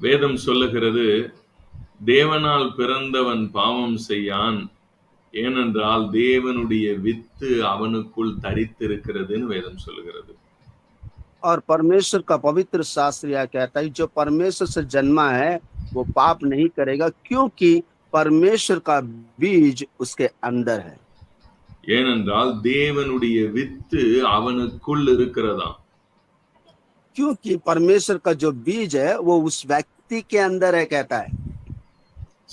வேதம் சொல்லுகிறது, தேவனால் பிறந்தவன் பாவம் செய்யான். ஏனென்றால் தேவனுடைய வித்து அவனுக்குள் தரித்திருக்கிறதுன்னு வேதம் சொல்லுகிறது. और परमेश्वर का पवित्र शास्त्र यह कहता है जो परमेश्वर से जन्मा है वो पाप नहीं करेगा क्योंकि परमेश्वर का बीज उसके अंदर है। ஏனென்றால் தேவனுடைய வித்து அவனுக்குள் இருக்கிறதாம். क्योंकि परमेश्वर का जो बीज है वो उस व्यक्ति के अंदर है कहता है।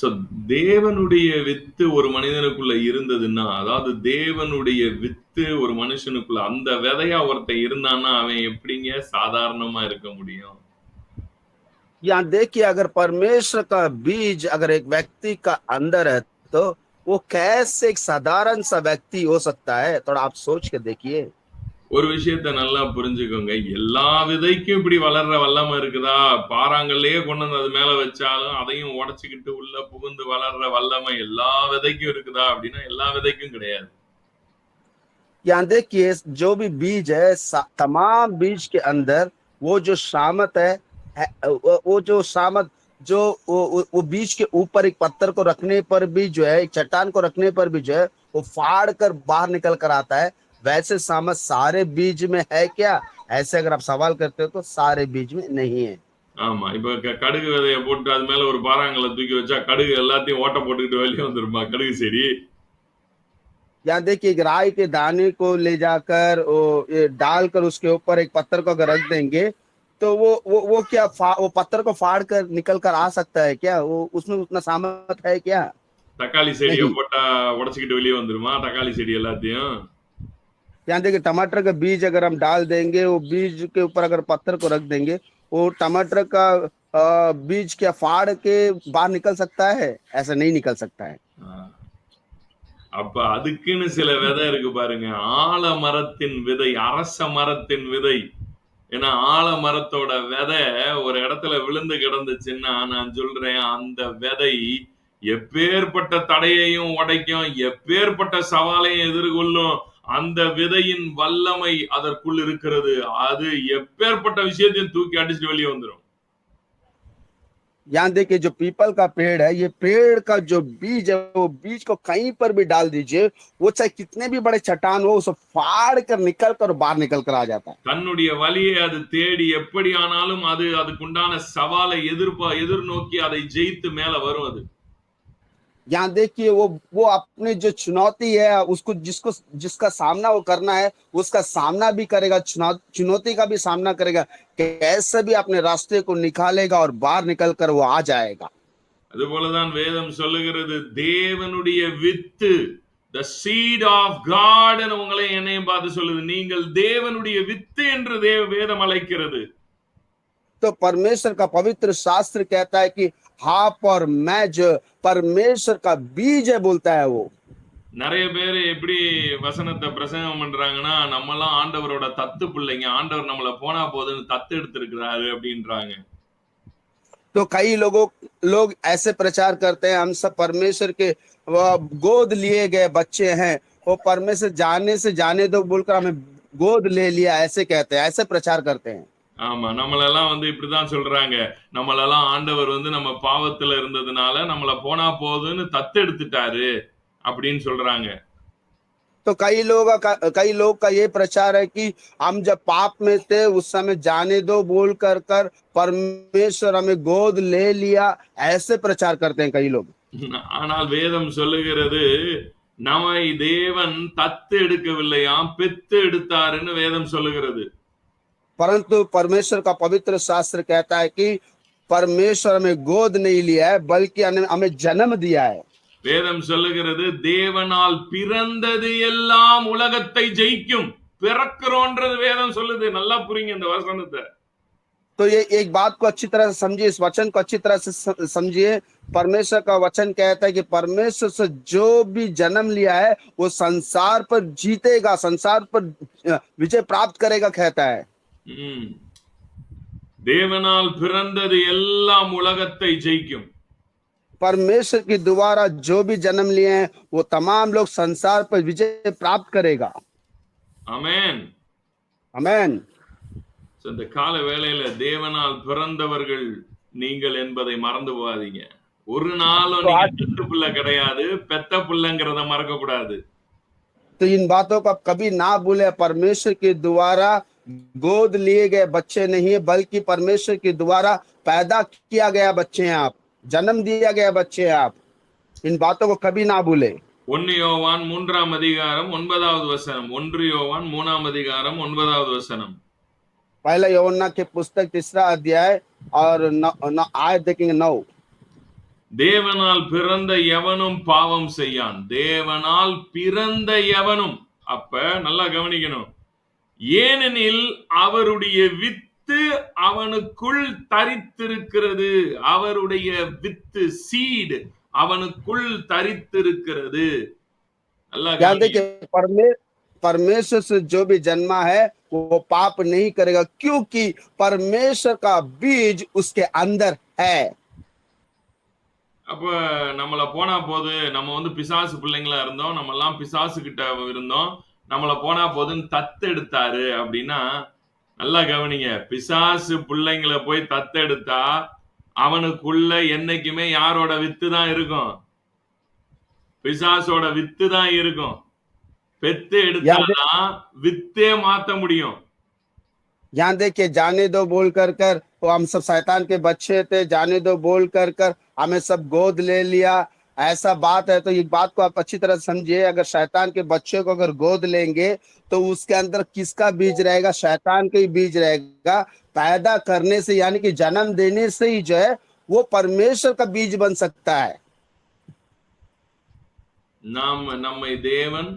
சோ தேவனுடைய வித்து ஒரு மனிதனுக்குள்ள இருந்ததுன்னா, அதாவது தேவனுடைய வித்து ஒரு மனுஷனுக்குள்ள அந்த விதையா ஒருத்தன் இருந்தான்னா அவன் எப்படிங்க சாதாரணமா இருக்க முடியும்? यहाँ देखिए अगर परमेश्वर का बीज अगर एक व्यक्ति का अंदर है तो वो कैसे एक साधारण सा व्यक्ति हो सकता है, थोड़ा आप सोच के देखिए। ஒரு விஷயத்த நல்லா புரிஞ்சுக்கோங்க. எல்லா விதைக்கும் இப்படி வளர்ற வல்லமை இருக்குதா? பாறாங்கல்லையே கொண்டு வந்து அது மேல வச்சாலும், அதையும் உடைச்சுக்கிட்டு உள்ள புகுந்து வளர்ற வல்லமை எல்லா விதைக்கும் இருக்குதா? அப்படின்னா எல்லா விதைக்கும் கிடையாது. यहाँ देखिए जो भी बीज है तमाम बीज के अंदर वो जो सामत है वो जो सामत जो वो बीज के ऊपर एक पत्थर को रखने पर भी जो है एक चट्टान को रखने पर भी जो है वो फाड़ कर बाहर निकल कर आता है, वैसे सामत सारे बीज में है क्या? ऐसे अगर आप सवाल करते हो तो सारे बीज में नहीं है। ஆமா. இப்ப கடுகு விதைய போட்டு அது மேல ஒரு பாறாங்கல்ல தூக்கி வச்சா, கடுகு எல்லாத்தையும் ஓட்ட போட்டுக்கிட்டு வெளிய வந்துருமா கடுகு செடி? यहाँ देखिए राई के दाने को ले जाकर वो डालकर उसके ऊपर एक पत्थर को अगर रख देंगे तो वो क्या वो पत्थर को फाड़ कर निकल कर आ सकता है क्या? वो उसमें उतना सामर्थ है क्या? தக்காளி செடிய नहीं। போட்டா உடைச்சுக்கிட்டு வெளிய வந்துருமா? தக்காளி செடி எல்லாத்தையும்? यहाँ देखिए टमाटर का बीज अगर हम डाल देंगे वो बीज के ऊपर अगर पत्थर को रख देंगे वो टमाटर का बीज क्या फाड़ के बाहर निकल सकता है? ऐसा नहीं निकल सकता है। அப்ப அதுக்குன்னு சில விதை இருக்கு பாருங்க. ஆலமரத்தின் விதை, அரச மரத்தின் விதை. ஏன்னா ஆலமரத்தோட விதை ஒரு இடத்துல விழுந்து கிடந்துச்சுன்னா நான் சொல்றேன் அந்த விதை எப்பேற்பட்ட தடையையும் உடைக்கும், எப்பேற்பட்ட சவாலையும் எதிர்கொள்ளும். அந்த விதையின் வல்லமை அதற்குள் இருக்கிறது. அது எப்பேற்பட்ட விஷயத்தையும் தூக்கி அடிச்சு வெளியே வந்துரும். यहाँ देखिए जो पीपल का पेड़ है, ये पेड़ का जो बीज है वो बीज को कहीं पर भी डाल दीजिए, वो चाहे कितने भी बड़े चट्टान हो उसे फाड़ कर निकल कर बाहर निकल कर आ जाता है। தன்னுடைய வழியை அது தேடி எப்படி ஆனாலும் அது அதுக்குண்டான சவாலை எதிர்நோக்கி அதை ஜெயித்து மேல வரும் அது. यहाँ देखिए वो अपने जो चुनौती है उसको जिसका सामना वो करना है उसका सामना भी करेगा, चुनौती का भी सामना करेगा, कैसे भी अपने रास्ते को निकालेगा और बाहर निकल कर वो आ जाएगा। அதுபோலதான் வேதம் சொல்லுகிறது தேவனுடைய with, the seed of God ன்னு உங்களை என்னையும் பார்த்து சொல்லுது. நீங்கள் தேவனுடைய வித்து என்று வேதம் அழைக்கிறது. तो परमेश्वर का पवित्र शास्त्र कहता है कि आप और मैं जो परमेश्वर का बीज है बोलता है वो। நிறைய பேர் எப்படி வசனத்தை பிரசங்கம் பண்றாங்கன்னா நம்மலாம் ஆண்டவரோட தத்து பிள்ளைங்க, ஆண்டவர் நம்மள போனா போதுன்னு தத்து எடுத்திருக்கிறாரு அப்படின்றாங்க. तो कई लोग ऐसे प्रचार करते हैं हम सब परमेश्वर के गोद लिए गए बच्चे हैं, वो परमेश्वर जाने दो बोलकर हमें गोद ले लिया, ऐसे कहते हैं, ऐसे प्रचार करते हैं। ஆமா, நம்மளெல்லாம் இப்படிதான் சொல்றாங்க. நம்மளெல்லாம் ஆண்டவர் நம்ம பாவத்துல இருந்ததுனால நம்மள போனா போதுன்னு தத்தெடுத்துட்டாரு அப்படின்னு சொல்றாங்க. तो कई लोग का ये प्रचार है कि हम जब पाप में थे उस समय जाने दो बोल कर परमेश्वर हमें गोद ले लिया, ऐसे प्रचार करते हैं कई लोग। ஆனால் வேதம் சொல்லுகிறது நம்மை தேவன் தத்து எடுக்கவில்லையாம், பெத்து எடுத்தாருன்னு வேதம் சொல்லுகிறது. परंतु परमेश्वर का पवित्र शास्त्र कहता है कि परमेश्वर हमें गोद नहीं लिया है बल्कि हमें जन्म दिया है। வேதம் சொல்லுகிறது தேவனால் பிறந்தது எல்லாம் உலகத்தை ஜெயிக்கும். பிறக்கிறோன்றது வேதம் சொல்லுது. நல்லா புரியுங்க இந்த வசனத்தை. तो ये एक बात को अच्छी तरह से समझिए, इस वचन को अच्छी तरह से समझिए। परमेश्वर का वचन कहता है कि परमेश्वर से जो भी जन्म लिया है वो संसार पर जीतेगा, संसार पर विजय प्राप्त करेगा कहता है। தேவனால் பிறந்தது எல்லாம் உலகத்தை ஜெயிக்கும். परमेश्वर की द्वारा जो भी जन्म लिए हैं वो तमाम लोग संसार पर विजय प्राप्त करेगा। आमेन आमेन। இந்த கால வேளையில தேவனால் பிறந்தவர்கள் நீங்கள் என்பதை மறந்து போகாதீங்க. ஒரு நாளும் तो நீங்க आज பெத்த புள்ள கிடையாது. பெத்த புள்ளங்கிறத மறக்க கூடாது. तो इन बातों को आप कभी ना भूले, परमेश्वर के द्वारा गोद लिए गए बच्चे नहीं है, बल्कि परमेश्वर के द्वारा पैदा किया गया बच्चे हैं आप, जन्म दिया गया बच्चे हैं आप। इन बातों को कभी ना भूले। 1 யோவான் 3ஆம் அதிகாரம் 9வது வசனம். 1 யோவான் 3ஆம் அதிகாரம் 9வது வசனம். पहला यूहन्ना के पुस्तक 3रा अध्याय और आयत देखेंगे 9। தேவனால் பிறந்த எவனும் பாவம் செய்யான். தேவனால் பிறந்த எவனும். அப்ப நல்லா கவனிக்கணும். ஏனெனில் அவருடைய வித்து அவனுக்குள் தரித்திருக்கிறது. அவருடைய வித்து சீடு அவனுக்குள் தரித்திருக்கிறது. நல்லா ध्यान கவனிங்க. देखिए, परमेश्वर से जो भी जन्मा है वो पाप नहीं करेगा, क्योंकि परमेश्वर का बीज उसके अंदर है। அப்ப நம்மள போனா போது நம்ம வந்து பிசாசு பிள்ளைங்களா இருந்தோம். நம்ம எல்லாம் பிசாசு கிட்ட இருந்தோம். நம்மள போனா போதுன்னு தத்தெடுத்தாரு அப்படின்னா நல்லா கவனிங்க. பிசாசு பிள்ளைங்களை போய் தத்தெடுத்தா அவனுக்குள்ள என்னைக்குமே யாரோட வித்து தான் இருக்கும்? பிசாசோட வித்து தான் இருக்கும். பெத்து எடுத்தாதான் வித்தே மாத்த முடியும். यहाँ देखिए, जाने दो बोल कर कर तो हम सब शैतान के बच्चे थे, जाने दो बोल कर कर हमें सब गोद ले लिया, ऐसा बात है। तो एक बात को आप अच्छी तरह समझिए, अगर शैतान के बच्चे को अगर गोद लेंगे तो उसके अंदर किसका बीज रहेगा? शैतान का ही बीज रहेगा। पैदा करने से यानी कि जन्म देने से ही जो है वो परमेश्वर का बीज बन सकता है। நம்மை தேவன்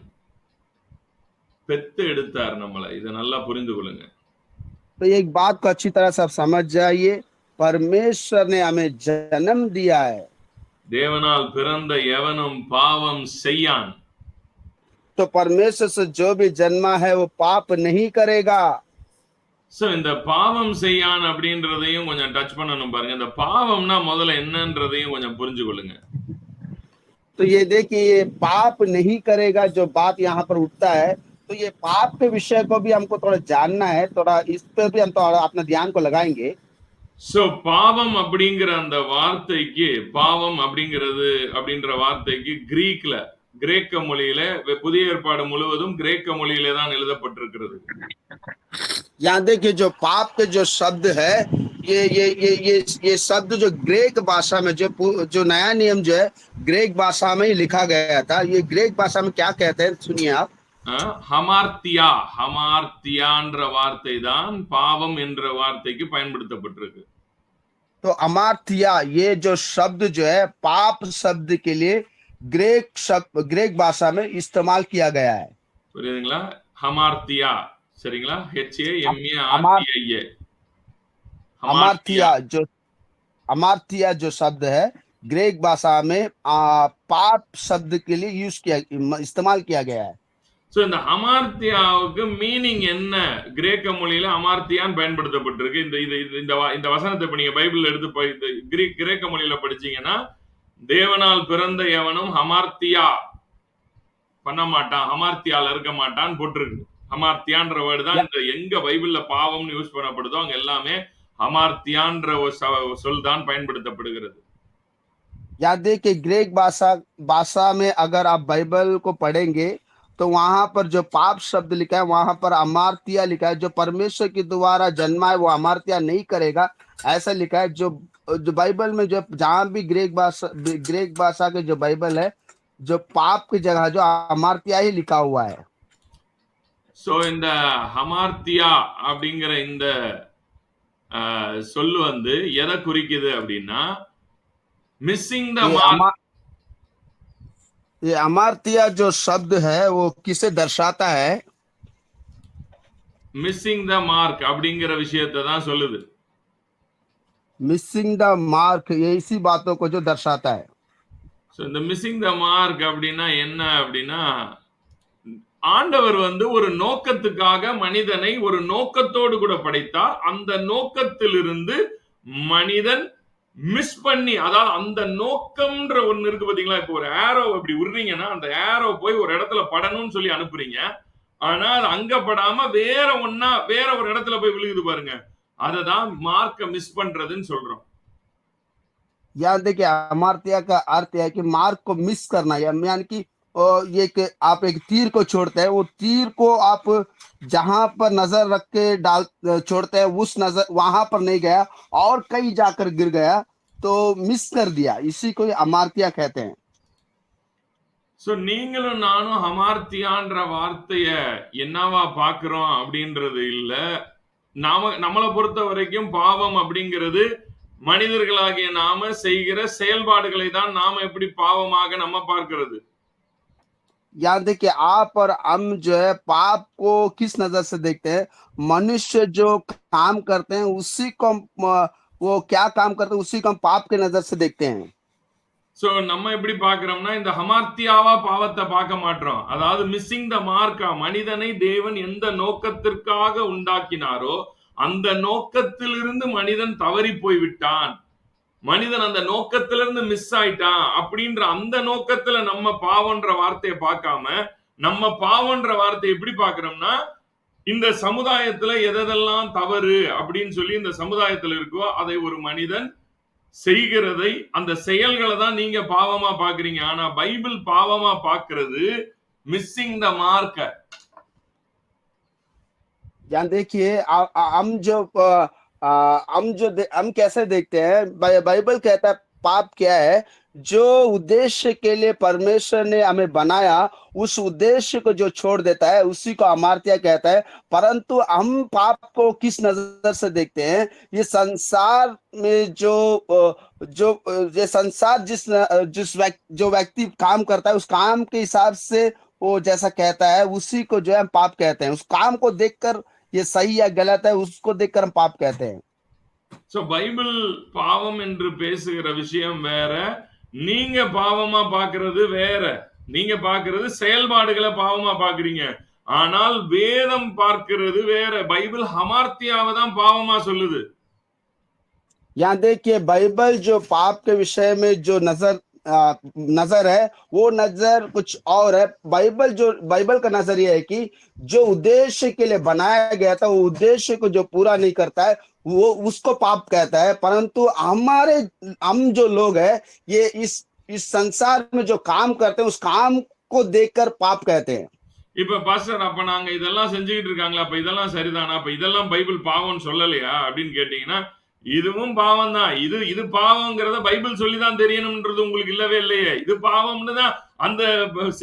பெத்து எடுத்தார் நம்மளை. இதை நல்லா புரிந்து கொள்ளுங்க. तो एक बात को अच्छी तरह से आप समझ जाइए, परमेश्वर ने हमें जन्म दिया है। தேவனால் பிறந்த எவனும் பாவம் செய்யான். तो परमेश्वर से जो भी जन्मा है वो पाप नहीं करेगा। சோ இந்த பாவம் செய்யான் அப்படின்றதையும் கொஞ்சம் டச் பண்ணணும் பாருங்க. இந்த பாவம்னா முதல்ல என்னன்றதையும் கொஞ்சம் புரிஞ்சு கொள்ளுங்க. तो ये देखिए, ये पाप नहीं करेगा जो बात यहाँ पर उठता है, तो ये पाप के विषय को भी हमको थोड़ा जानना है, थोड़ा इस पे भी हम थोड़ा अपना ध्यान को लगाएंगे। சோ பாவம் அப்படிங்கிற அந்த வார்த்தைக்கு, பாவம் அப்படின்ற வார்த்தைக்கு கிரேக்க மொழியில புதிய ஏற்பாடு முழுவதும் கிரேக்க மொழியிலே தான் எழுதப்பட்டிருக்கிறது. यहाँ देखिए, जो पाप के जो शब्द है, ये शब्द जो ग्रीक भाषा में जो नया नियम जो है ग्रीक भाषा में ही लिखा गया था। ये ग्रीक भाषा में क्या कहते हैं, सुनिए आप। ஹமார்த்தியான்ற வார்த்தை தான் பாவம் என்ற வார்த்தைக்கு பயன்படுத்தப்பட்டிருக்கு. तो अमार्थिया, ये जो शब्द जो है पाप शब्द के लिए ग्रीक भाषा में इस्तेमाल किया गया है। புரியுதுங்களா? ஹமார்த்தியா, சரிங்களா? HAMARTIA. अमार्थिया जो शब्द है ग्रीक भाषा में पाप शब्द के लिए इस्तेमाल किया गया है। சோ இந்த அமார்த்தியாவுக்கு மீனிங் என்ன? கிரேக்க மொழியில அமார்த்தியான்னு பயன்படுத்தப்பட்டிருக்கு. இந்த வசனத்தை இப்ப நீங்க பைபிள் எடுத்து கிரேக்க மொழியில படிச்சீங்கன்னா, தேவனால் பிறந்த எவனும் அமார்த்தியா பண்ண மாட்டான், அமார்த்தியால இருக்க மாட்டான்னு போட்டிருக்கு. அமார்த்தியான்ற வேர்டு தான் இந்த எங்க பைபிள்ல பாவம்னு யூஸ் பண்ணப்படுதோ அங்க எல்லாமே அமார்த்தியான்ற சொல் தான் பயன்படுத்தப்படுகிறது. याद देखिए, ग्रीक भाषा में अगर आप बाइबल को पढ़ेंगे तो वहां पर जो पाप शब्द लिखा है वहां पर अमार्तिया लिखा है। जो परमेश्वर के द्वारा जन्मा है वो अमार्तिया नहीं करेगा, ऐसा लिखा है। जो बाइबल में जो जहां भी ग्रीक भाषा के जो बाइबल है, जो पाप की जगह जो अमार्तिया ही लिखा हुआ है। சோ இந்த ஹமார்த்தியா அப்படிங்கிற இந்த சொல்லு வந்து எதை குறிக்குது அப்படின்னா, மிஸ்ஸிங் த மார்க். ये अमार्तिया जो शब्द है वो किसे दर्शाता है? மிஸ்ஸிங் த மார்க் அப்படிங்கிற விஷயத்தை தான் சொல்லுது. मिसिंग द मार्क, ये इसी बातों को जो दर्शाता है। சோ இந்த மிஸ்ஸிங் த மார்க் அப்படின்னா என்ன அப்படின்னா, ஆண்டவர் வந்து ஒரு நோக்கத்துக்காக மனிதனை ஒரு நோக்கத்தோடு கூட படைத்தார். அந்த நோக்கத்திலிருந்து மனிதன் மிஸ் பண்ணி, அதாவது அந்த நோக்கம்ன்ற ஒண்ணு இருக்கு பாத்தீங்களா? இப்போ ஒரு ஏரோ அப்படி விடுறீங்கன்னா அந்த ஏரோ போய் ஒரு இடத்துல படணும்னு சொல்லி அனுப்புறீங்க. ஆனா அது அங்க படாம வேற ஒரு இடத்துல போய் விழுகுது பாருங்க. அததான் மார்க்க மிஸ் பண்றதுன்னு சொல்றோம். यहाँ देखिए अमार्त्य का अर्थ है कि मार्ग को मिस करना, या यानी कि ये कि आप एक तीर को छोड़ते हैं, वो तीर को आप जहां पर नजर रख के छोड़ते हैं, उस नजर वहां पर नहीं गया और कहीं जाकर गिर गया, तो मिस कर दिया, इसी को अमार्त्य कहते हैं। சோ நீங்களும் நானும் அமார்த்தியான்ற வார்த்தைய என்னவா பாக்குறோம் அப்படின்றது இல்ல. நம்மளை பொறுத்த வரைக்கும் பாவம் அப்படிங்கிறது மனிதர்களாகிய நாம செய்கிற செயல்பாடுகளை தான் நாம எப்படி பாவமாக நம்ம பார்க்கிறது. याद देखिए आप और हम जो है पाप को किस नजर से देखते हैं? मनुष्य जो काम करते हैं उसी को वो क्या काम करते हैं उसी को हम पाप के नजर से देखते हैं। சோ நம்ம எப்படி பார்க்கிறோம்னா இந்த ஹமார்த்தியாவா பாவத்தை பார்க்க மாட்டோம். அதாவது மிஸ்ஸிங் த மார்க்கா, மனிதனை தேவன் எந்த நோக்கத்திற்காக உண்டாக்கினாரோ அந்த நோக்கத்திலிருந்து மனிதன் தவறி போய் விட்டான், மனிதன் அந்த நோக்கத்திலிருந்து மிஸ் ஆயிட்டான் அப்படின்ற அந்த நோக்கத்துல நம்ம பாவம்ன்ற வார்த்தையை பார்க்காம, நம்ம பாவம்ன்ற வார்த்தையை எப்படி பார்க்கிறோம்னா, இந்த சமுதாயத்துல எதெல்லாம் தவறு அப்படின்னு சொல்லி இந்த சமுதாயத்துல இருக்கோ அதை ஒரு மனிதன் செய்கிறதை, அந்த செயல்களை தான் நீங்க பாவமா பாக்குறீங்க. ஆனா பைபிள் பாவமா பாக்குறது மிஸ்ஸிங் த மார்க்க. यहाँ देखिए हम कैसे देखते हैं? बाइबल कहता है पाप क्या है? जो उद्देश्य के लिए परमेश्वर ने हमें बनाया, उस उद्देश्य को जो छोड़ देता है उसी को अमार्त्य कहता है। परंतु हम पाप को किस नजर से देखते हैं? ये संसार में ये संसार जो व्यक्ति काम करता है उस काम के हिसाब से वो जैसा कहता है उसी को जो है हम पाप कहते हैं। उस काम को देखकर ये सही या गलत है उसको देखकर हम पाप कहते हैं। சோ பைபிள் பாவம் என்று பேசுகிற விஷயம் வேற, நீங்க பாவமா பாக்குறது வேற. நீங்க பாக்குறது செயல்பாடுகளை பாவமா பாக்குறீங்க. ஆனால் வேதம் பார்க்கிறது வேற. பைபிள் ஹமார்த்தியாவை தான் பாவமா சொல்லுது. यहाँ देखिए बाइबल जो पाप के विषय में जो नजर है वो नजर कुछ और है। बाइबल का नजर ये है कि जो उद्देश्य के लिए बनाया गया था वो उद्देश्य को जो पूरा नहीं करता है वो उसको पाप कहता है। परंतु हम जो लोग हैं ये इस संसार में जो काम करते हैं उस काम को देखकर पाप कहते हैं। இப்ப பாஸ்டர், அப்ப நாங்க இதெல்லாம் செஞ்சுக்கிட்டு இருக்காங்களா, அப்ப இதெல்லாம் சரிதானா, அப்ப இதெல்லாம் பைபிள் பாவம் சொல்லலையா அப்படின்னு கேட்டீங்கன்னா, இதுவும் பாவம் தான். இது பாவம்ங்கிறத பைபிள் சொல்லிதான் தெரியணும்ன்றது உங்களுக்கு இல்லவே இல்லையே. இது பாவம்னு தான் அந்த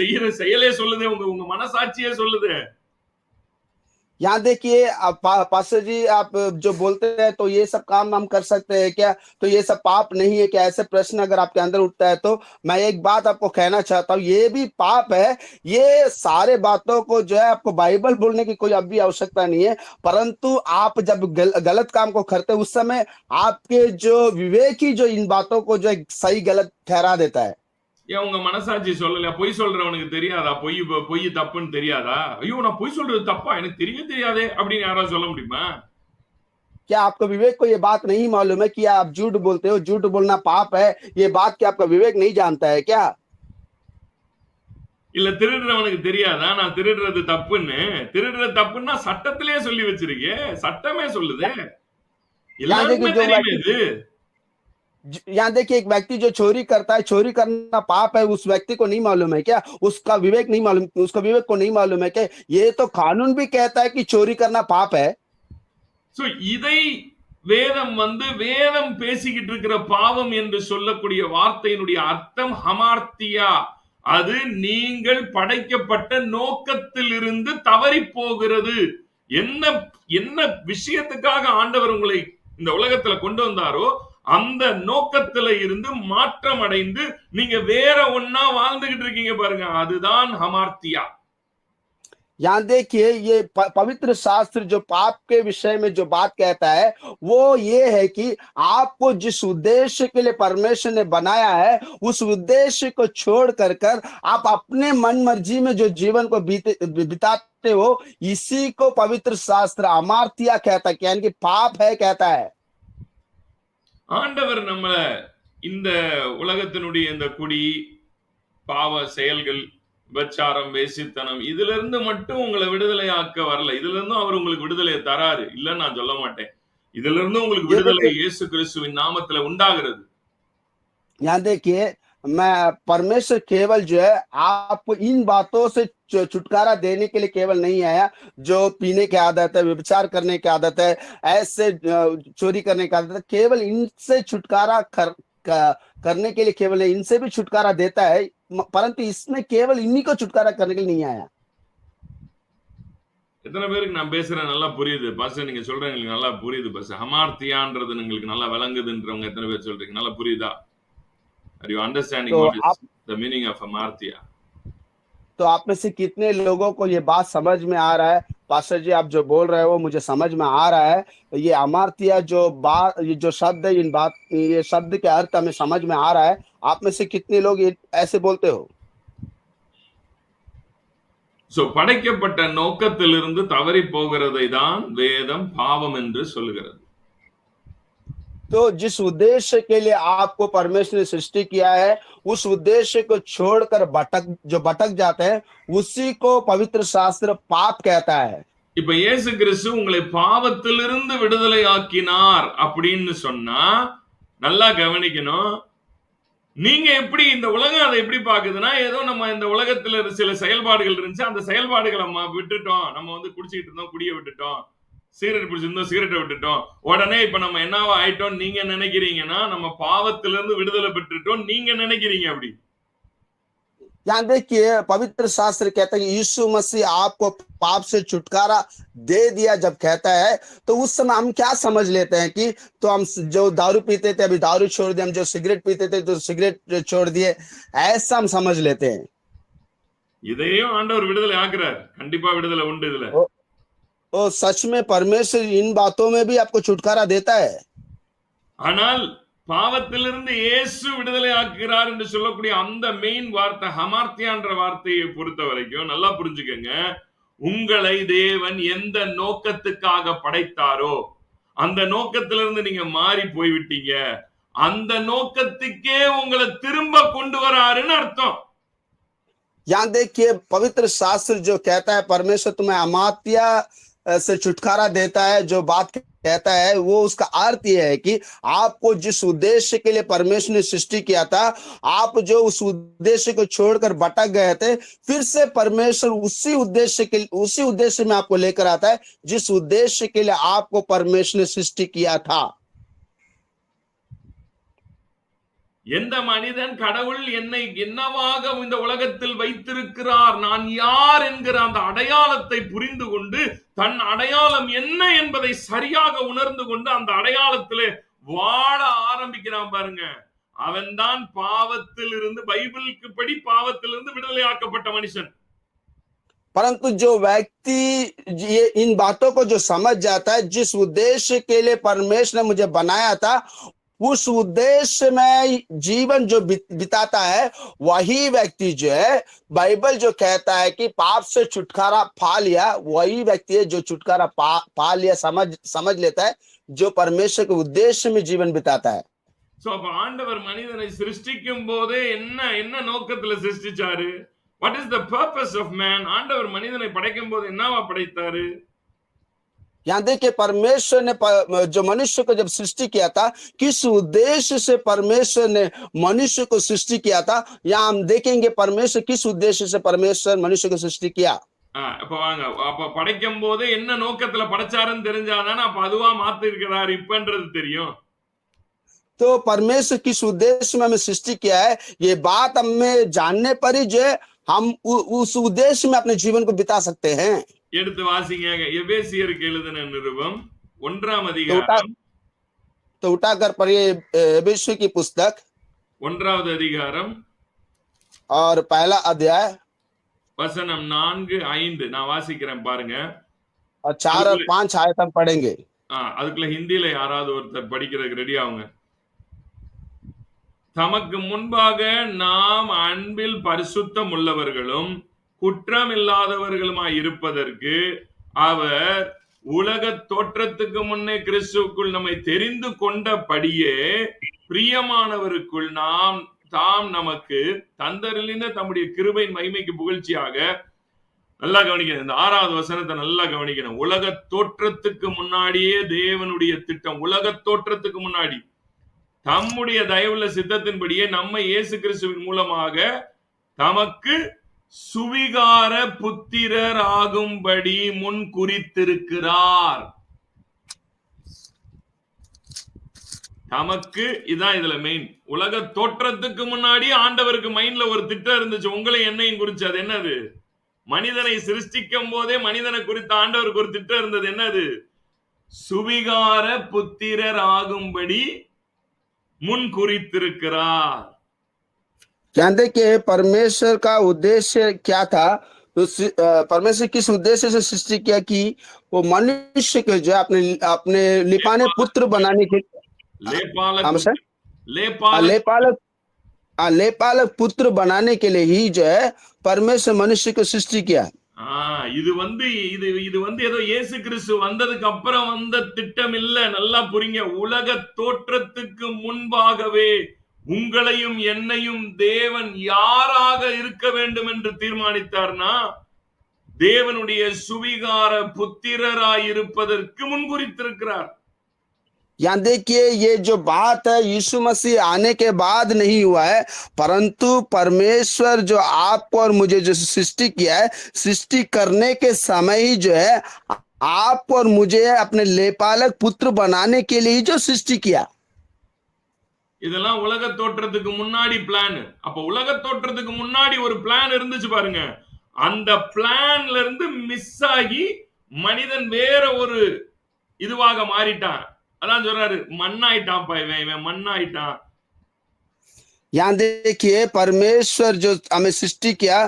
செய்யற செயலே சொல்லுது, உங்க மனசாட்சியே சொல்லுது. यहाँ देखिए पास्टर जी आप जो बोलते हैं तो ये सब काम हम कर सकते हैं क्या? तो ये सब पाप नहीं है क्या? ऐसे प्रश्न अगर आपके अंदर उठता है तो मैं एक बात आपको कहना चाहता हूँ, ये भी पाप है। ये सारे बातों को जो है आपको बाइबल बोलने की कोई अभी आवश्यकता नहीं है। परंतु आप जब गलत काम को करते हैं उस समय आपके जो विवेक ही जो इन बातों को जो सही गलत ठहरा देता है। ஏன் உங்க மனசாட்சி சொல்லல? பொய் சொல்றவனுக்கு தெரியாதா பொய் தப்புன்னு தெரியாதா? ஐயோ நான் பொய் சொல்றது தப்பா, எனக்கு தெரியவே தெரியாதே அப்படின்னு யாராவது சொல்ல முடியுமா? क्या आपका विवेक को ये बात नहीं मालूम है कि आप झूठ बोलते हो, झूठ बोलना पाप है? ये बात क्या आपका विवेक नहीं जानता है क्या? இல்ல திருடுறவனுக்கு தெரியாதா நான் திருடுறது தப்புன்னு? திருடுறது தப்புன்னா சட்டத்திலேயே சொல்லி வச்சிருக்கே, சட்டமே சொல்லுது, எல்லாருக்குமே தெரியுமே இது. यहाँ देखिए एक व्यक्ति जो चोरी करता है, चोरी करना पाप है, उस व्यक्ति को नहीं मालूम है क्या? उसका विवेक को नहीं मालूम है क्या? ये तो कानून भी कहता है कि चोरी करना पाप है। சோ இதை வேதம் பேசிக்கிட்டு இருக்கிற பாவம் என்று சொல்லக்கூடிய வார்த்தையினுடைய அர்த்தம் ஹமார்த்தியா. அது நீங்கள் படைக்கப்பட்ட நோக்கத்திலிருந்து தவறி போகிறது. என்ன என்ன விஷயத்துக்காக ஆண்டவர் உங்களை இந்த உலகத்துல கொண்டு வந்தாரோ அந்த நோக்கத்துல இருந்து மாற்றம் அடைந்து நீங்க வேற ஒன்னா வாழ்ந்துகிட்டு இருக்கீங்க பாருங்க, அதுதான் ஹமார்த்தியா। यहाँ देखिए ये पवित्र शास्त्र जो पाप के विषय में जो बात कहता है वो ये है कि आपको जिस उद्देश्य के लिए परमेश्वर ने बनाया है उस उद्देश्य को छोड़ कर आप अपने मन मर्जी में जो जीवन को बिताते हो, इसी को पवित्र शास्त्र अमार्तिया कहता है, यानी कि पाप है कहता है। ஆண்டவர் நம்மள இந்த உலகத்தினுடைய இந்த குடி பாவ செயல்கள் விபச்சாரம் வேசித்தனம் இதுல இருந்து மட்டும் உங்களை விடுதலை ஆக்க வரல. இதுல இருந்தும் அவர் உங்களுக்கு விடுதலையை தராரு, இல்லன்னு நான் சொல்ல மாட்டேன். இதுல இருந்து உங்களுக்கு விடுதலை இயேசு கிறிஸ்துவின் நாமத்துல உண்டாகிறது। यहाँ देखिए, मैं परमेश्वर केवल जो है आपको इन बातों से छुटकारा देने के लिए केवल नहीं आया, जो पीने की आदत है, व्यभिचार करने की आदत है, ऐसे चोरी करने की आदत है, केवल इनसे छुटकारा करने के लिए केवल नहीं, इनसे भी छुटकारा देता है, परंतु इसमें केवल इन्हीं को छुटकारा करने के लिए नहीं आया। எத்தனை பேருக்கு நான் பேசுறேன் நல்லா புரியுது பாஸ்டர்? நீங்க சொல்றீங்க எங்களுக்கு நல்லா புரியுது பாஸ்டர். ஹமார்த்தியான்றது உங்களுக்கு நல்லா விளங்குதுன்றவங்க எத்தனை பேர் சொல்றீங்க? நல்லா புரியுதா? Are you understanding तो what is आप the meaning of hamartia? तो आप में से कितने लोगों को ये बात समझ में आ रहा है? पास्टर जी, आप जो बोल रहे हो मुझे समझ में आ रहा है। ये अमार्तिया जो बात, ये जो शब्द है, ये शब्द के अर्थ हमें समझ में आ रहा है। आप में से कितने लोग ये ऐसे बोलते हो? சோ படைக்கப்பட்ட நோக்கத்திலிருந்து தவறி போகிறதை தான் வேதம் பாவம் என்று சொல்லுகிறது. तो जिस उद्देश्य के लिए आपको परमेश्वर ने सृष्टि किया है, उस उद्देश्य को छोड़कर भटक जाते हैं, उसी को पवित्र शास्त्र पाप कहता है। இப்ப இயேசு கிறிஸ்து உங்களை பாவத்திலிருந்து விடுதலை ஆக்கினார் அப்படின்னு சொன்னா நல்லா கவனிக்கணும். நீங்க எப்படி இந்த உலகம் அதை எப்படி பாக்குதுன்னா, ஏதோ நம்ம இந்த உலகத்துல சில செயல்பாடுகள் இருந்துச்சு, அந்த செயல்பாடுகளை நம்ம விட்டுட்டோம். நம்ம வந்து குடிச்சிட்டு இருந்தோம், குடிய விட்டுட்டோம். சிகரெட் பிடிச்சிருந்தோம், சிகரெட்டை விட்டுட்டோம். உடனே இப்ப நம்ம என்னவா ஆயிட்டோம் நீங்க நினைக்கிறீங்கன்னா, நம்ம பாவத்திலிருந்து விடுதலை பெற்றுட்டோம் நீங்க நினைக்கிறீங்க அப்படி. यहाँ देखिए, पवित्र शास्त्र कहता है कि यीशु मसीह आपको पाप से छुटकारा दे दिया जब कहता है, तो उस समय हम क्या समझ लेते हैं कि तो हम जो दारू पीते थे अभी दारू छोड़ दिए, हम जो सिगरेट पीते थे तो सिगरेट छोड़ दिए, ऐसा हम समझ लेते हैं। இதையும் ஆண்டவர் விடுதலை ஆக்குறார். கண்டிப்பா விடுதலை உண்டு இதுல. ओ सच में परमेश्वर इन बातों में भी आपको छुटकारा देता है। ஆனால் பாவத்திலிருந்து இயேசு விடுதலை ஆக்குகிறார் என்று சொல்லக்கூடிய அந்த மெயின் வார்த்தை ஹமார்த்தியான்ற வார்த்தையை பொறுத்த வரைக்கும் நல்லா புரிஞ்சுக்கங்க. உங்களை தேவன் எந்த நோக்கத்துக்காக படைத்தாரோ அந்த நோக்கத்திலிருந்து நீங்க மாறி போய்விட்டீங்க. அந்த நோக்கத்துக்கே உங்களை திரும்ப கொண்டு வராருன்னு அர்த்தம். यहाँ देखिए, पवित्र शास्त्र जो कहता है परमेश्वर तुम्हें अमात्या से छुटकारा देता है, जो बात कहता है वो उसका अर्थ यह है कि आपको जिस उद्देश्य के लिए परमेश्वर ने सृष्टि किया था, आप जो उस उद्देश्य को छोड़कर भटक गए थे, फिर से परमेश्वर उसी उद्देश्य में आपको लेकर आता है जिस उद्देश्य के लिए आपको परमेश्वर ने सृष्टि किया था। எந்த மனிதன் கடவுள் என்னை என்னவாக இந்த உலகத்தில் வைத்திருக்கிறார், நான் யார் என்கிற அந்த அடையாளத்தை புரிந்து கொண்டு தன் அடையாளம் என்ன என்பதை சரியாக உணர்ந்து கொண்டு அந்த அடையாளத்திலே வாழ ஆரம்பிக்கிறான் பாருங்க, அவன்தான் பாவத்திலிருந்து பைபிளுக்கு படி பாவத்திலிருந்து விடுதலை ஆக்கப்பட்ட மனுஷன். परंतु जो व्यक्ति ये इन बातों को जो समझ जाता है, जिस उद्देश्य के लिए परमेश्वर ने मुझे बनाया था, उस उद्देश्य में जीवन जो बिताता है, वही व्यक्ति जो है, बाइबल जो कहता है कि पाप से छुटकारा पा लिया, वही व्यक्ति है जो छुटकारा पा लिया समझ लेता है, जो परमेश्वर के उद्देश्य में जीवन बिताता है। சோ அப்ப ஆண்டவர் மனிதனை சிருஷ்டிக்கும் போதே என்ன நோக்கத்துல சிருஷ்டிச்சாரு? What is the purpose of man? ஆண்டவர் மனிதனை படைக்கும் போது என்னவா படைத்தாரு? यहाँ देखिए, परमेश्वर ने जो मनुष्य को जब सृष्टि किया था, किस उद्देश्य से परमेश्वर ने मनुष्य को सृष्टि किया था, यहाँ हम देखेंगे परमेश्वर किस उद्देश्य से परमेश्वर मनुष्य को सृष्टि किया। அப்ப வாங்க, அப்ப படைக்கும் போது என்ன நோக்கத்துல படைச்சாருன்னு தெரிஞ்சாதானே அப்ப அதுவா மாத்தி இருக்கிறாரு இப்பன்றது தெரியும். तो परमेश्वर किस उद्देश्य में हमें सृष्टि किया है, ये बात हमें जानने पर ही जो हम उस उद्देश्य में अपने जीवन को बिता सकते हैं। எடுத்து வாசிங்க எபேசியருக்கு எழுதின நிருபம் 1ஆம் அதிகாரம். तो उठाकर पढ़िए एबेसियों की पुस्तक 1வது அதிகாரம் और पहला अध्याय வசனம் 4-5 நான் வாசிக்கிறேன் பாருங்க. और 4 और 5 आयत हम पढ़ेंगे। அதுக்குள்ள ஹிந்தியில யாராவது ஒருத்தர் படிக்கிறதுக்கு ரெடி ஆகுங்க. தமக்கு முன்பாக நாம் அன்பில் பரிசுத்தம் உள்ளவர்களும் குற்றமில்லாதவர்களுமாய் இருப்பதற்கு அவர் உலக தோற்றத்துக்கு முன்னே கிறிஸ்துவுக்குள் நம்மை தெரிந்து கொண்டபடியே பிரியமானவருக்குள் தாம் நமக்கு தந்தருளின தம்முடைய கிருபையின் மகிமைக்கு புகழ்ச்சியாக, நல்லா கவனிக்கணும், இந்த 6வது வசனத்தை நல்லா கவனிக்கணும். உலக தோற்றத்துக்கு முன்னாடியே தேவனுடைய திட்டம், உலக தோற்றத்துக்கு முன்னாடி தம்முடைய தயவுள்ள சித்தத்தின்படியே நம்மை இயேசு கிறிஸ்துவின் மூலமாக தமக்கு சுவிகார புத்திரர் ஆகும்படி முன் குறித்திருக்கிறார். தமக்கு இதான் இதுல மெயின். உலக தோற்றத்துக்கு முன்னாடி ஆண்டவருக்கு மைண்ட்ல ஒரு திட்டம் இருந்துச்சு, உங்களை என்னையும் குறிச்சு. அது என்னது? மனிதனை சிருஷ்டிக்கும் போதே மனிதனை குறித்த ஆண்டவருக்கு ஒரு திட்டம் இருந்தது. என்னது? சுவிகார புத்திரர் ஆகும்படி முன் குறித்திருக்கிறார். जानते कि परमेश्वर का उद्देश्य क्या था? तो परमेश्वर किस उद्देश्य से सृष्टि किया कि वो मनुष्य को जो है अपने अपने लिपाने पुत्र बनाने के लेपालक सर लेपालक लेपालक पुत्र बनाने के लिए ही जो है परमेश्वर मनुष्य को सृष्टि किया. இது ஏதோ இயேசு கிறிஸ்து வந்ததுக்கு அப்புறம் வந்த திட்டம் இல்ல. நல்லா புரிங்க. உலக தோற்றத்துக்கு முன்பாகவே உங்களையும் என்னையும் தேவன் யாராக இருக்க வேண்டும் என்று தீர்மானித்தார்னா, தேவனுடைய சுவிகார புத்திரராய் இருப்பதற்கு முன்குறித்திருக்கிறார். यहाँ देखिए, ये जो बात है यीशु मसीह आने के बाद नहीं हुआ है, परंतु परमेश्वर जो आपको और मुझे जो सृष्टि किया है, सृष्टि करने के समय ही जो है आपको और मुझे अपने लेपालक पुत्र बनाने के लिए ही जो सृष्टि किया. இதெல்லாம் உலக தோற்றத்துக்கு முன்னாடி பிளான். அப்ப உலக தோற்றத்துக்கு முன்னாடி ஒரு பிளான் இருந்துச்சு பாருங்க. அந்த பிளான்ல இருந்து மிஸ் ஆகி மனிதன் வேற ஒரு இதுவாக மாறிட்டான். அதான் சொல்றாரு, மண்ணாயிட்டான்ப்பா இவன் மண்ணாயிட்டான். यहाँ देखिए, परमेश्वर जो हमें सृष्टि किया,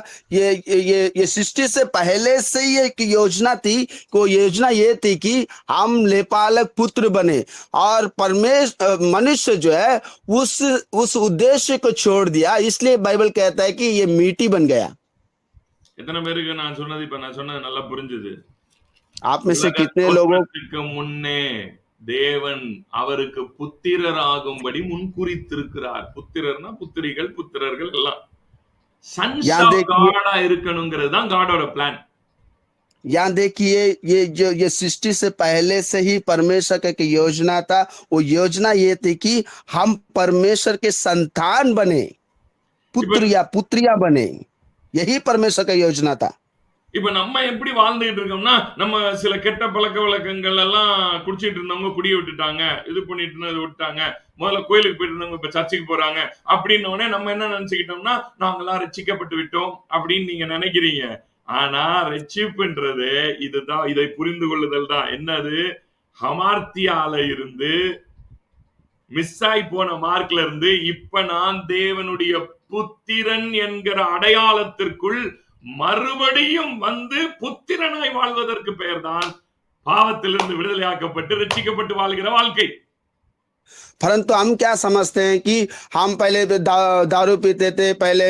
ये सृष्टि से पहले से ही एक योजना थी. को योजना ये थी कि हम लेपालक पुत्र बने, और परमेश्वर मनुष्य जो है उस उद्देश्य को छोड़ दिया. इसलिए बाइबल कहता है कि ये मिट्टी बन गया. எத்தனை பேருக்கு நான் சொன்னது நல்லா புரிஞ்சுது? आप में से कितने लोगों முன்னே தேவன் அவருக்கு புத்திரராகும்படி முன்குறித்திருக்கிறார். புத்திரர்னா புத்திரிகள், புத்திரர்கள் எல்லாம் சன்ஸ் ஆஃப் காடா இருக்கணுங்கிறது தான் காடோட பிளான். यहाँ देखिए, ये सृष्टि से पहले से ही परमेश्वर का एक योजना था. वो योजना ये थी कि हम परमेश्वर के संतान बने, पुत्र या पुत्रियां बने. यही परमेश्वर का योजना था. இப்ப நம்ம எப்படி வாழ்ந்துட்டு இருக்கோம்னா, நம்ம சில கெட்ட பழக்க வழக்கங்கள் எல்லாம் குடிச்சிட்டு இருந்தவங்க குடிய விட்டுட்டாங்க, இது பண்ணிட்டு இருந்தது விட்டாங்க, முதல்ல கோயிலுக்கு போயிட்டு இருந்தவங்க இப்ப சர்ச்சுக்கு போறாங்க அப்படின்னு உடனே நம்ம என்ன நினைச்சுக்கிட்டோம்னா, நாங்கெல்லாம் ரட்சிக்கப்பட்டு விட்டோம் அப்படின்னு நீங்க நினைக்கிறீங்க. ஆனா ரட்சிப்புன்றது இதுதான். இதை புரிந்து கொள்ளுதல் தான். என்னது? ஹமார்த்தியால இருந்து மிஸ் ஆகி போன மார்க்ல இருந்து இப்ப நான் தேவனுடைய புத்திரன் என்கிற அடையாளத்திற்குள் மறுபடியும் வந்து புத்திரனாய் வாழ்வதற்கு பெயர்தான் பாவத்திலிருந்து விடுதலையாக்கப்பட்டு ரட்சிக்கப்பட்டு வாழ்கிற வாழ்க்கை. परंतु हम क्या समझते हैं कि हम पहले दारू पीते थे, पहले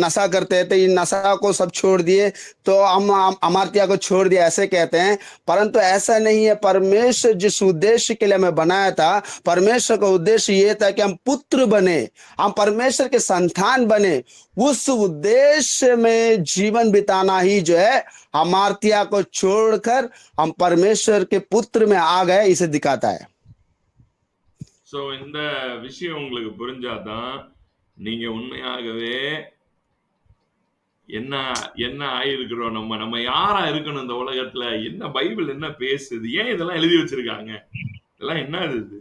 नशा करते थे, इन नशा को सब छोड़ दिए तो हम अमार्तिया को छोड़ दिया, ऐसे कहते हैं. परंतु ऐसा नहीं है. परमेश्वर जिस उद्देश्य के लिए हमें बनाया था, परमेश्वर का उद्देश्य ये था कि हम पुत्र बने, हम परमेश्वर के संतान बने. उस उद्देश्य में जीवन बिताना ही जो है अमार्तिया को छोड़कर हम परमेश्वर के पुत्र में आ गए, इसे दिखाता है. சோ இந்த விஷயம் உங்களுக்கு புரிஞ்சாதான் நீங்க உண்மையாகவே என்ன என்ன ஆயிருக்கிறோம், நம்ம யாரா இருக்கணும் இந்த உலகத்துல, என்ன பைபிள் என்ன பேசுது, ஏன் இதெல்லாம் எழுதி வச்சிருக்காங்க, இதெல்லாம் என்ன இது,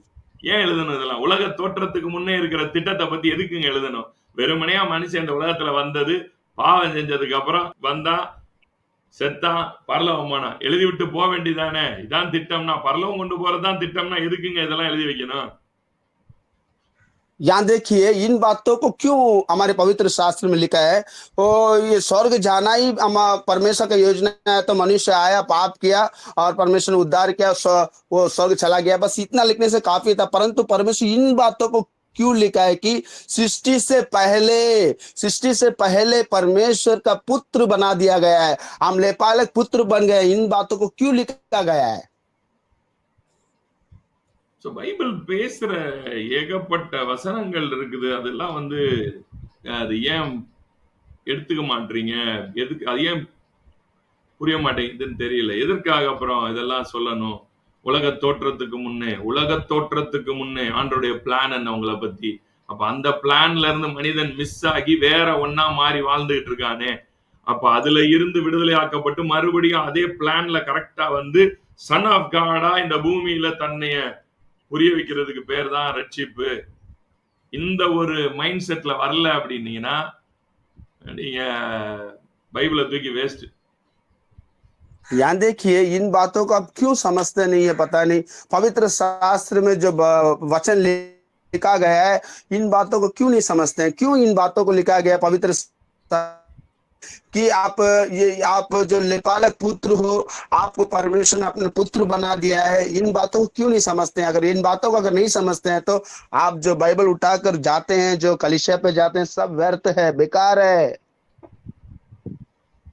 ஏன் எழுதணும் இதெல்லாம்? உலக தோற்றத்துக்கு முன்னே இருக்கிற திட்டத்தை பத்தி எதுக்குங்க எழுதணும்? வெறுமனையா மனுஷன் இந்த உலகத்துல வந்தது, பாவம் செஞ்சதுக்கு அப்புறம் வந்தா செத்தான் பரலோகம் போனா எழுதி விட்டு போக வேண்டியதானே? இதான் திட்டம்னா, பரலோகம் கொண்டு போறதுதான் திட்டம்னா எதுக்குங்க இதெல்லாம் எழுதி வைக்கணும்? यहाँ देखिए, इन बातों को क्यों हमारे पवित्र शास्त्र में लिखा है? ये स्वर्ग जाना ही परमेश्वर का योजना है. तो मनुष्य आया, पाप किया और परमेश्वर ने उद्धार किया, वो स्वर्ग चला गया. बस इतना लिखने से काफी था. परंतु परमेश्वर इन बातों को क्यों लिखा है कि सृष्टि से पहले परमेश्वर का पुत्र बना दिया गया है, हम लेपालक पुत्र बन गए. इन बातों को क्यों लिखा गया है? பைபிள் பேசுற ஏகப்பட்ட வசனங்கள் இருக்குது. அதெல்லாம் அது ஏன் எடுத்துக்க மாட்டீங்க? எதுக்கு அது ஏன் புரிய மாட்டேங்குதுன்னு தெரியல. எதற்காக அப்புறம் இதெல்லாம் சொல்லணும்? உலக தோற்றத்துக்கு முன்னே ஆண்டவருடைய பிளான் என்ன உங்களை பத்தி. அப்ப அந்த பிளான்ல இருந்து மனிதன் மிஸ் ஆகி வேற ஒண்ணா மாறி வாழ்ந்துகிட்டு இருக்கானே. அப்ப அதுல இருந்து விடுதலை ஆக்கப்பட்டு மறுபடியும் அதே பிளான்ல கரெக்டா வந்து சன் ஆஃப் காடா இந்த பூமியில தன்னைய புரிய வைக்கிறதுக்கு பேர் தான் ரட்சிப்பு. இந்த ஒரு மைண்ட் செட்ல வரல அப்படின்னீங்கன்னா நீங்க பைபிளை தூக்கி வேஸ்ட். यहाँ देखिए इन बातों को आप क्यों समझते नहीं है पता नहीं। पवित्र शास्त्र में जो वचन लिखा गया है इन बातों को क्यों नहीं समझते हैं। क्यों इन बातों को लिखा गया है पवित्र कि आप जो लेपालक पुत्र हो, आपको परमेश्वर ने अपने पुत्र बना दिया है। इन बातों को क्यों नहीं समझते हैं। अगर इन बातों को अगर नहीं समझते हैं तो आप जो बाइबल उठाकर जाते हैं, जो कलीसिया पे जाते हैं, सब व्यर्थ है, बेकार है।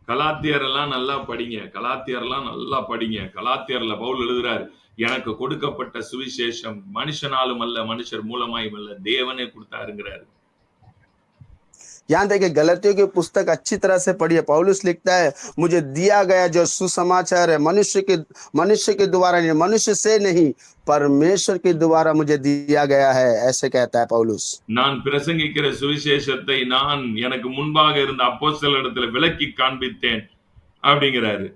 கலாத்தியர் எல்லாம் நல்லா படிங்க. கலாத்தியர்ல பவுல் எழுதுறாரு, எனக்கு கொடுக்கப்பட்ட சுவிசேஷம் மனுஷனாலும் அல்ல, மனுஷர் மூலமாயும் அல்ல, தேவனே கொடுத்தாருங்கிறாரு. यहाँ देखिए गलतियों की पुस्तक अच्छी तरह से पढ़िए। पौलुस लिखता है मुझे दिया गया जो सुसमाचार है मनुष्य के द्वारा नहीं, मनुष्य से नहीं, परमेश्वर के द्वारा मुझे दिया गया है, ऐसे कहता है पौलुस। நான் பிரசங்கிக்கிற சுவிசேஷத்தை நான் எனக்கு முன்பாக இருந்த அப்போஸ்தலரிடத்தில் விளக்கி காண்பித்தேன் அப்படிங்கிறாரு.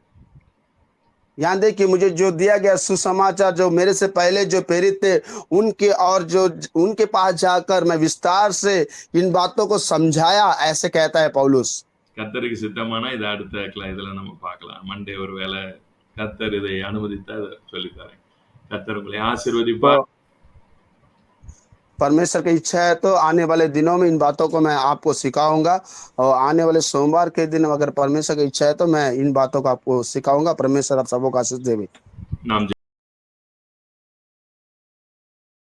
यहाँ देखिए मुझे जो दिया गया सुसमाचार जो मेरे से पहले जो प्रेरित थे उनके और जो उनके पास जाकर मैं विस्तार से इन बातों को समझाया, ऐसे कहता है पौलुस। கர்த்தருக்கு சித்தமானா இதை அடுத்த இதுல நம்ம பார்க்கலாம். மண்டே ஒரு வேளை கர்த்தர் இதை அனுமதித்தா சொல்லி தரேன். கர்த்தர் உங்களை ஆசீர்வதிப்பார். परमेश्वर की इच्छा है तो आने वाले दिनों में इन बातों को मैं आपको सिखाऊंगा, और आने वाले सोमवार के दिन अगर परमेश्वर की इच्छा है तो मैं इन बातों को आपको सिखाऊंगा। परमेश्वर आप सबको आशीष देवे। நாம்